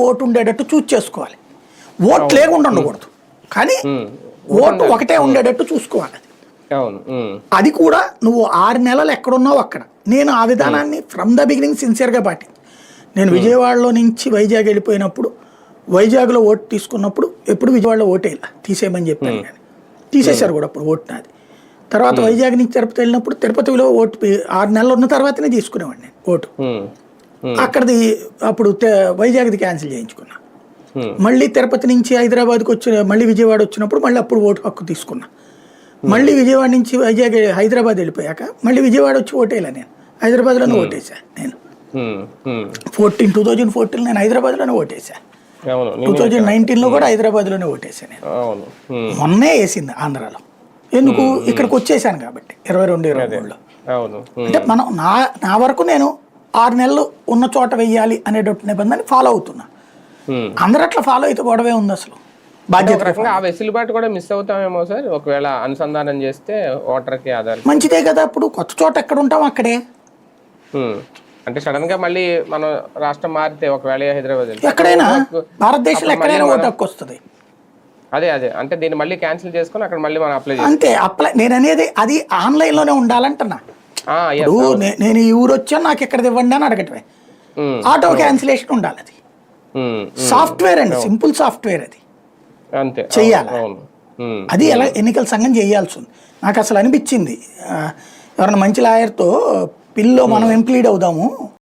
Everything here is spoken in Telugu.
ఓటు ఉండేటట్టు చూస్ చేసుకోవాలి. ఓట్ లేకుండా ఉండకూడదు, కానీ ఓటు ఒకటే ఉండేటట్టు చూసుకోవాలి. అది కూడా నువ్వు 6 నెలలు ఎక్కడున్నావు అక్కడ. నేను ఆ విధానాన్ని ఫ్రమ్ ద బిగినింగ్ సిన్సియర్గా పాటింది. నేను విజయవాడలో నుంచి వైజాగ్ వెళ్ళిపోయినప్పుడు, వైజాగ్లో ఓటు తీసుకున్నప్పుడు ఎప్పుడు విజయవాడలో ఓటేలా తీసేయమని చెప్పాను. కానీ తీసేశారు కూడా అప్పుడు ఓటు నాది. తర్వాత వైజాగ్ నుంచి తిరుపతి వెళ్ళినప్పుడు తిరుపతిలో ఓటు 6 నెలలు ఉన్న తర్వాతనే తీసుకునేవాడిని నేను ఓటు. అక్కడిది అప్పుడు వైజాగ్ది క్యాన్సిల్ చేయించుకున్నా. మళ్ళీ తిరుపతి నుంచి హైదరాబాద్కి మళ్ళీ విజయవాడ వచ్చినప్పుడు మళ్ళీ అప్పుడు ఓటు హక్కు తీసుకున్నా. మళ్ళీ విజయవాడ నుంచి వైజాగ్ హైదరాబాద్ వెళ్ళిపోయాక మళ్ళీ విజయవాడ వచ్చి ఓటేలా నేను హైదరాబాద్లోనే ఓటేసా. నేను 2014 నేను హైదరాబాద్లోనే ఓటేసా. 2019లో కూడా హైదరాబాద్లోనే ఓటేసా నేను. మొన్నే వేసింది ఆంధ్రాలో. ఎందుకు? ఇక్కడికి వచ్చేసాను కాబట్టి 22-23లో. అంటే మనం నా వరకు నేను 6 నెలలు ఉన్న చోట వెయ్యాలి అనేటువంటి నిబంధనని ఫాలో అవుతున్నా. అందరూ అట్లా ఫాలో అయితే గొడవే ఉంది అసలు. ఆ వెసులుబాటు కూడా మిస్ అవుతామేమో సార్ ఒకవేళ అనుసంధానం చేస్తే ఓటర్కి ఆధార్. మంచిదే కదా, అప్పుడు కొత్త చోట ఎక్కడ ఉంటాం అక్కడే. అంటే సడన్ గా మళ్ళీ మనం రాష్ట్రం మారితే ఒకవేళ హైదరాబాద్ ఎక్కడైనా భారతదేశంలో ఎక్కడైనా ఓటు హక్కు వస్తుంది. అదే అంటే దీన్ని మళ్ళీ క్యాన్సిల్ చేసుకుని అక్కడ మళ్ళీ మనం అప్లై అంతే. నేను అనేది అది ఆన్లైన్లోనే ఉండాలంటున్నా. నేను ఈ ఊరు వచ్చాను నాకు ఎక్కడ ఇవ్వండి అని అడగటమే. ఆటో క్యాన్సిలేషన్ ఉండాలి. అది సాఫ్ట్వేర్ అండి, సింపుల్ సాఫ్ట్వేర్. అది అంతే చెయ్యాలి. అది ఎలా ఎన్నికల సంఘం చేయాల్సి ఉంది. నాకు అసలు అనిపించింది ఎవరైనా మంచి లాయర్తో పిల్లో మనం ఇంప్లీడ్ అవుదాము,